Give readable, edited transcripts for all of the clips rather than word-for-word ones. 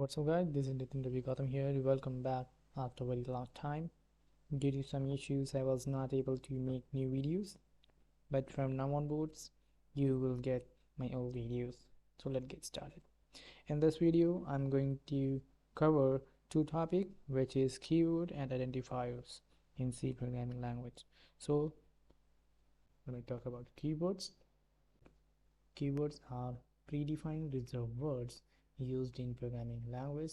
What's up guys, this is Nitin here. Welcome back after a very long time. Due to some issues I was not able to make new videos, but from now onwards you will get my old videos. So let's get started. In this video I'm going to cover two topics, which is keyword and identifiers in C programming language. So when I talk about keywords, keywords are predefined reserved words used in programming language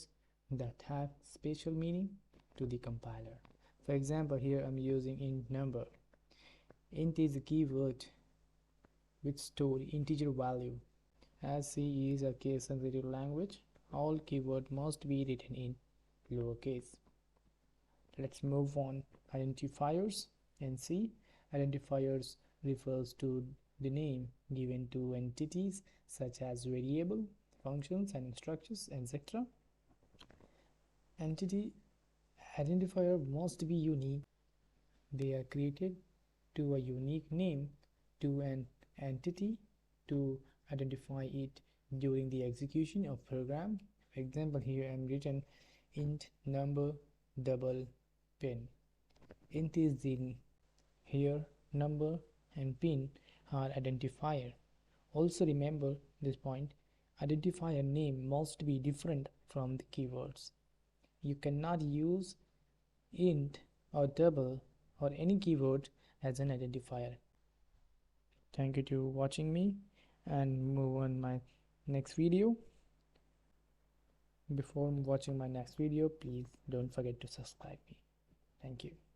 that have special meaning to the compiler. For example, here I'm using int number. Int is a keyword which stores integer value. As C is a case sensitive language, all keywords must be written in lowercase. Let's move on. Identifiers in C. Identifiers refers to the name given to entities such as variable, functions and instructions, etc. Entity identifier must be unique. They are created to a unique name to an entity to identify it during the execution of program. For example, here I'm written int number double pin. Int is the here number and pin are identifier. Also remember this point, identifier name must be different from the keywords. You cannot use int or double or any keyword as an identifier. Thank you to watching me, and move on my next video. Before watching my next video, please don't forget to subscribe me. Thank you.